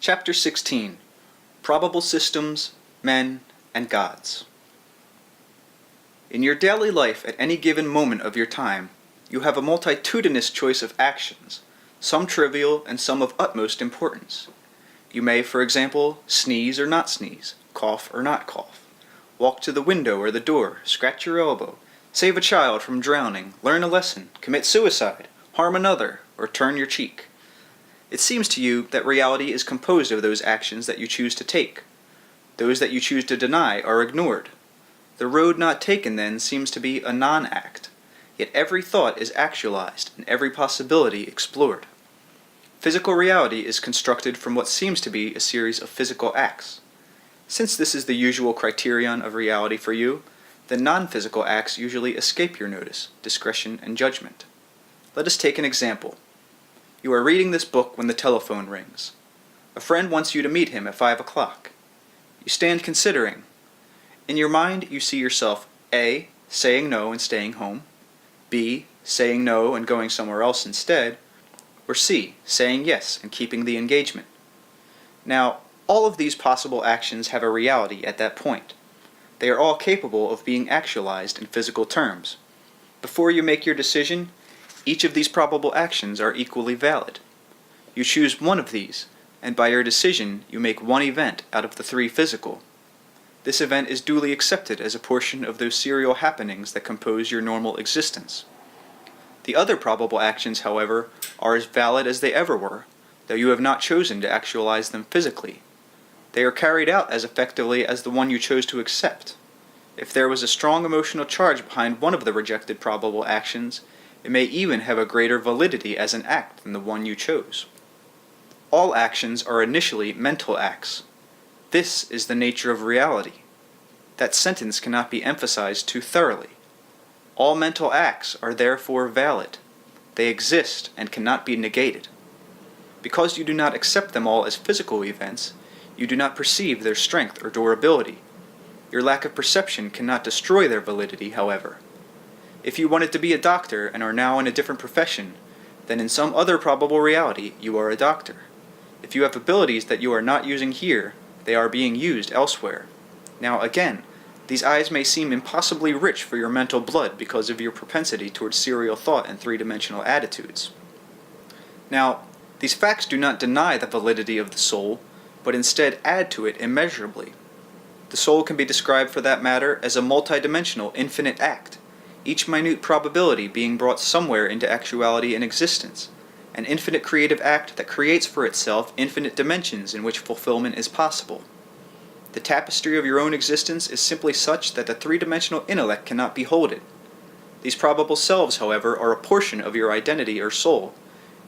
Chapter 16 Probable Systems, Men, and Gods. In your daily life at any given moment of your time, you have a multitudinous choice of actions, some trivial and some of utmost importance. You may, for example, sneeze or not sneeze, cough or not cough, walk to the window or the door, scratch your elbow, save a child from drowning, learn a lesson, commit suicide, harm another, or turn your cheek. It seems to you that reality is composed of those actions that you choose to take. Those that you choose to deny are ignored. The road not taken, then, seems to be a non-act. Yet every thought is actualized and every possibility explored. Physical reality is constructed from what seems to be a series of physical acts. Since this is the usual criterion of reality for you, then non-physical acts usually escape your notice, discretion, and judgment. Let us take an example. You are reading this book when the telephone rings. A friend wants you to meet him at 5 o'clock. You stand considering. In your mind, you see yourself A. saying no and staying home, B. saying no and going somewhere else instead, or C. saying yes and keeping the engagement. Now, all of these possible actions have a reality at that point. They are all capable of being actualized in physical terms. Before you make your decision, each of these probable actions are equally valid. You choose one of these, and by your decision you make one event out of the three physical. This event is duly accepted as a portion of those serial happenings that compose your normal existence. The other probable actions, however, are as valid as they ever were, though you have not chosen to actualize them physically. They are carried out as effectively as the one you chose to accept. If there was a strong emotional charge behind one of the rejected probable actions, it may even have a greater validity as an act than the one you chose. All actions are initially mental acts. This is the nature of reality. That sentence cannot be emphasized too thoroughly. All mental acts are therefore valid. They exist and cannot be negated. Because you do not accept them all as physical events, you do not perceive their strength or durability. Your lack of perception cannot destroy their validity, however. If you wanted to be a doctor and are now in a different profession, then in some other probable reality you are a doctor. If you have abilities that you are not using here, they are being used elsewhere. Now again, these eyes may seem impossibly rich for your mental blood because of your propensity towards serial thought and three-dimensional attitudes. Now, these facts do not deny the validity of the soul, but instead add to it immeasurably. The soul can be described for that matter as a multidimensional infinite act, each minute probability being brought somewhere into actuality and existence, an infinite creative act that creates for itself infinite dimensions in which fulfillment is possible. The tapestry of your own existence is simply such that the three-dimensional intellect cannot behold it. These probable selves, however, are a portion of your identity or soul,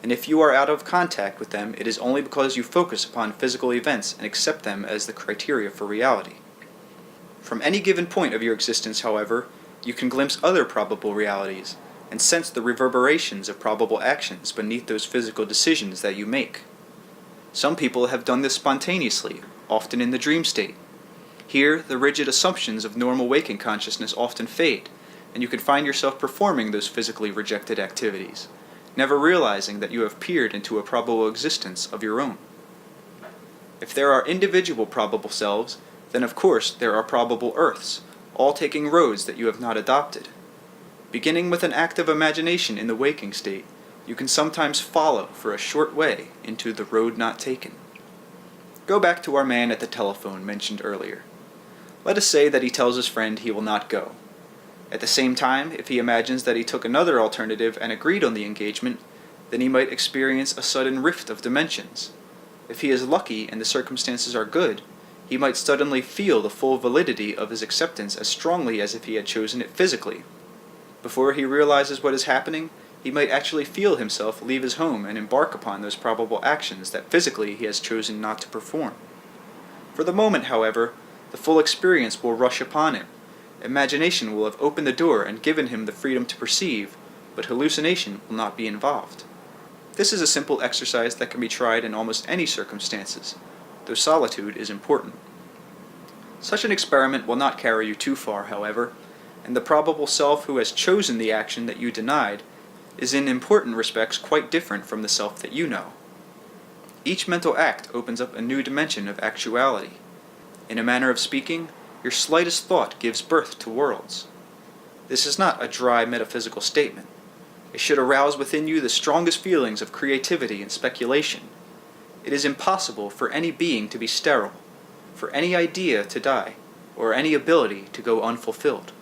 and if you are out of contact with them, it is only because you focus upon physical events and accept them as the criteria for reality. From any given point of your existence, however, you can glimpse other probable realities, and sense the reverberations of probable actions beneath those physical decisions that you make. Some people have done this spontaneously, often in the dream state. Here, the rigid assumptions of normal waking consciousness often fade, and you can find yourself performing those physically rejected activities, never realizing that you have peered into a probable existence of your own. If there are individual probable selves, then of course there are probable earths, all taking roads that you have not adopted. Beginning with an active imagination in the waking state, you can sometimes follow for a short way into the road not taken. Go back to our man at the telephone mentioned earlier. Let us say that he tells his friend he will not go. At the same time, if he imagines that he took another alternative and agreed on the engagement, then he might experience a sudden rift of dimensions. If he is lucky and the circumstances are good, he might suddenly feel the full validity of his acceptance as strongly as if he had chosen it physically. Before he realizes what is happening, he might actually feel himself leave his home and embark upon those probable actions that physically he has chosen not to perform. For the moment, however, the full experience will rush upon him. Imagination will have opened the door and given him the freedom to perceive, but hallucination will not be involved. This is a simple exercise that can be tried in almost any circumstances, though solitude is important. Such an experiment will not carry you too far, however, and the probable self who has chosen the action that you denied is in important respects quite different from the self that you know. Each mental act opens up a new dimension of actuality. In a manner of speaking, your slightest thought gives birth to worlds. This is not a dry metaphysical statement. It should arouse within you the strongest feelings of creativity and speculation. It is impossible for any being to be sterile, for any idea to die, or any ability to go unfulfilled.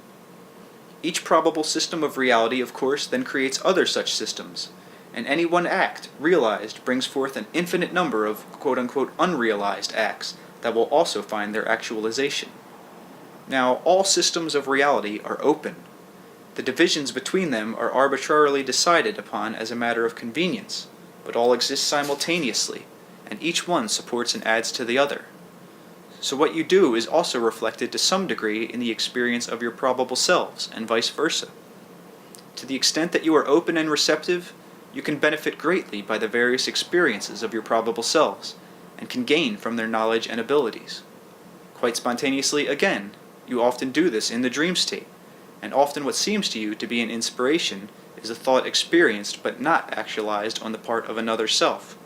Each probable system of reality, of course, then creates other such systems, and any one act, realized, brings forth an infinite number of quote-unquote unrealized acts that will also find their actualization. Now, all systems of reality are open. The divisions between them are arbitrarily decided upon as a matter of convenience, but all exist simultaneously, and each one supports and adds to the other. So what you do is also reflected to some degree in the experience of your probable selves, and vice versa. To the extent that you are open and receptive, you can benefit greatly by the various experiences of your probable selves, and can gain from their knowledge and abilities. Quite spontaneously, again, you often do this in the dream state, and often what seems to you to be an inspiration is a thought experienced but not actualized on the part of another self.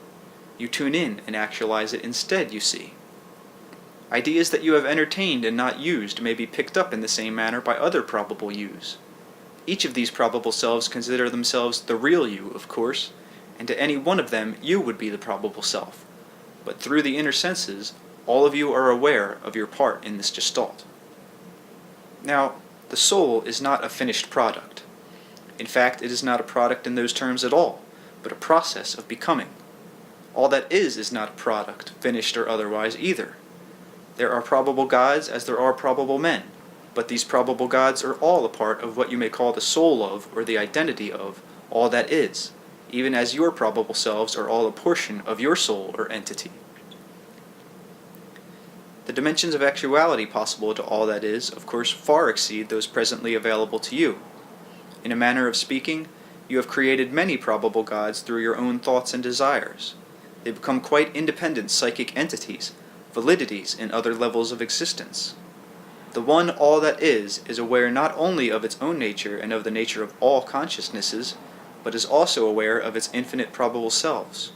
You tune in and actualize it instead, you see. Ideas that you have entertained and not used may be picked up in the same manner by other probable yous. Each of these probable selves consider themselves the real you, of course, and to any one of them you would be the probable self. But through the inner senses, all of you are aware of your part in this gestalt. Now, the soul is not a finished product. In fact, it is not a product in those terms at all, but a process of becoming. All that is not a product, finished or otherwise, either. There are probable gods as there are probable men, but these probable gods are all a part of what you may call the soul of, or the identity of, all that is, even as your probable selves are all a portion of your soul or entity. The dimensions of actuality possible to all that is, of course, far exceed those presently available to you. In a manner of speaking, you have created many probable gods through your own thoughts and desires. They become quite independent psychic entities, validities in other levels of existence. The one all that is aware not only of its own nature and of the nature of all consciousnesses, but is also aware of its infinite probable selves.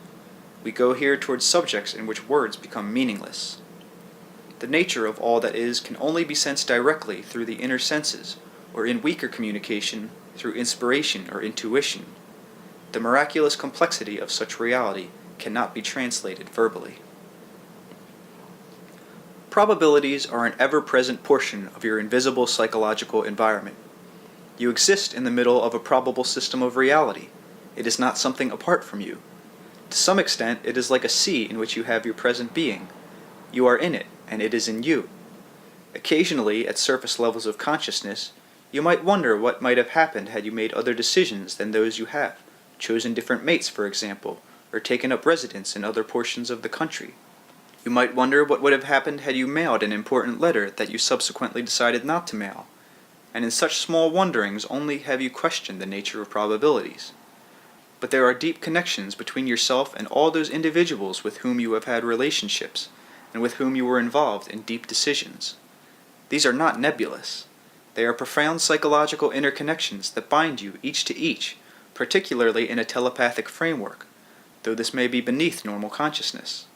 We go here towards subjects in which words become meaningless. The nature of all that is can only be sensed directly through the inner senses, or in weaker communication through inspiration or intuition. The miraculous complexity of such reality cannot be translated verbally. Probabilities are an ever-present portion of your invisible psychological environment. You exist in the middle of a probable system of reality. It is not something apart from you. To some extent, it is like a sea in which you have your present being. You are in it, and it is in you. Occasionally, at surface levels of consciousness, you might wonder what might have happened had you made other decisions than those you have, chosen different mates, for example, or taken up residence in other portions of the country. You might wonder what would have happened had you mailed an important letter that you subsequently decided not to mail, and in such small wonderings only have you questioned the nature of probabilities. But there are deep connections between yourself and all those individuals with whom you have had relationships, and with whom you were involved in deep decisions. These are not nebulous. They are profound psychological interconnections that bind you each to each, particularly in a telepathic framework, though this may be beneath normal consciousness.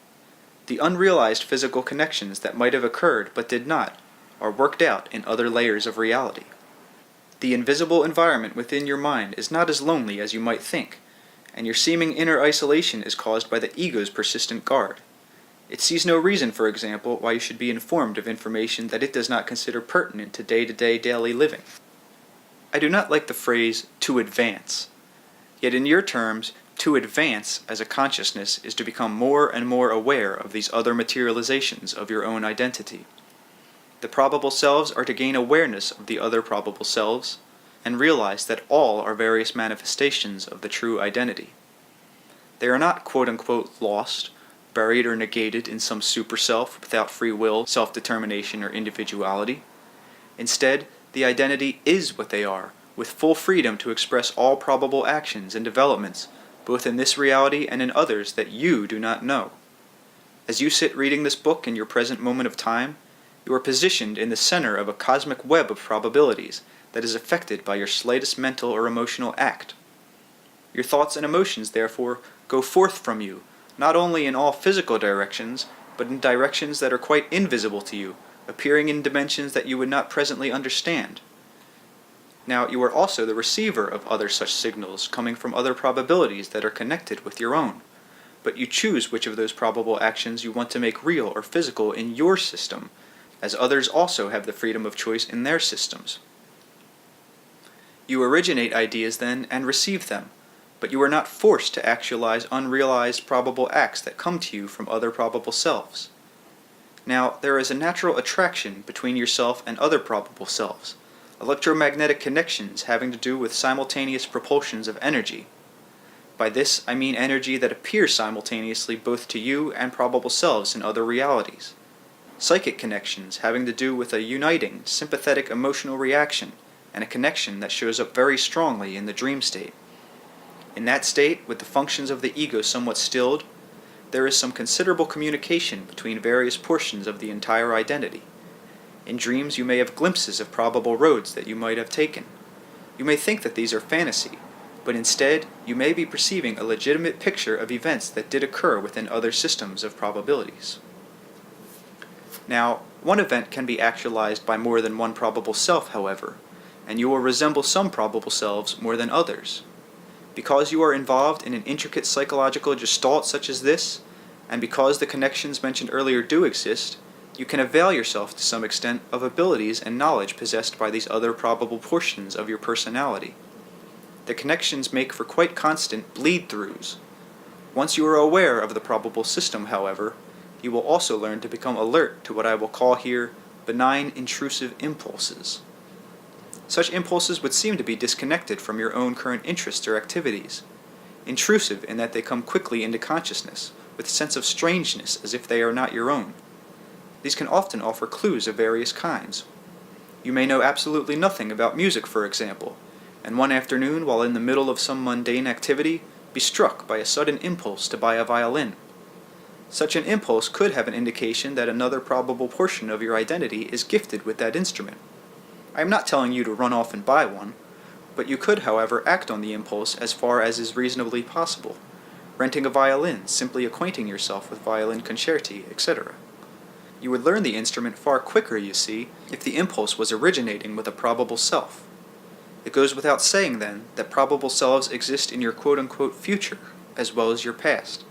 The unrealized physical connections that might have occurred but did not are worked out in other layers of reality. The invisible environment within your mind is not as lonely as you might think, and your seeming inner isolation is caused by the ego's persistent guard. It sees no reason, for example, why you should be informed of information that it does not consider pertinent to day-to-day daily living. I do not like the phrase, to advance. Yet in your terms, to advance as a consciousness is to become more and more aware of these other materializations of your own identity. The probable selves are to gain awareness of the other probable selves, and realize that all are various manifestations of the true identity. They are not quote-unquote lost, buried or negated in some super-self without free will, self-determination, or individuality. Instead, the identity is what they are, with full freedom to express all probable actions and developments, both in this reality and in others that you do not know. As you sit reading this book in your present moment of time, you are positioned in the center of a cosmic web of probabilities that is affected by your slightest mental or emotional act. Your thoughts and emotions, therefore, go forth from you, not only in all physical directions, but in directions that are quite invisible to you, appearing in dimensions that you would not presently understand. Now, you are also the receiver of other such signals coming from other probabilities that are connected with your own, but you choose which of those probable actions you want to make real or physical in your system, as others also have the freedom of choice in their systems. You originate ideas then and receive them, but you are not forced to actualize unrealized probable acts that come to you from other probable selves. Now, there is a natural attraction between yourself and other probable selves, electromagnetic connections having to do with simultaneous propulsions of energy. By this, I mean energy that appears simultaneously both to you and probable selves in other realities. Psychic connections having to do with a uniting, sympathetic emotional reaction, and a connection that shows up very strongly in the dream state. In that state, with the functions of the ego somewhat stilled, there is some considerable communication between various portions of the entire identity. In dreams you may have glimpses of probable roads that you might have taken. You may think that these are fantasy, but instead you may be perceiving a legitimate picture of events that did occur within other systems of probabilities. Now, one event can be actualized by more than one probable self, however, and you will resemble some probable selves more than others. Because you are involved in an intricate psychological gestalt such as this, and because the connections mentioned earlier do exist, you can avail yourself to some extent of abilities and knowledge possessed by these other probable portions of your personality. The connections make for quite constant bleed-throughs. Once you are aware of the probable system, however, you will also learn to become alert to what I will call here benign intrusive impulses. Such impulses would seem to be disconnected from your own current interests or activities, intrusive in that they come quickly into consciousness, with a sense of strangeness as if they are not your own. These can often offer clues of various kinds. You may know absolutely nothing about music, for example, and one afternoon, while in the middle of some mundane activity, be struck by a sudden impulse to buy a violin. Such an impulse could have an indication that another probable portion of your identity is gifted with that instrument. I am not telling you to run off and buy one, but you could, however, act on the impulse as far as is reasonably possible, renting a violin, simply acquainting yourself with violin concerti, etc. You would learn the instrument far quicker, you see, if the impulse was originating with a probable self. It goes without saying, then, that probable selves exist in your quote-unquote future, as well as your past.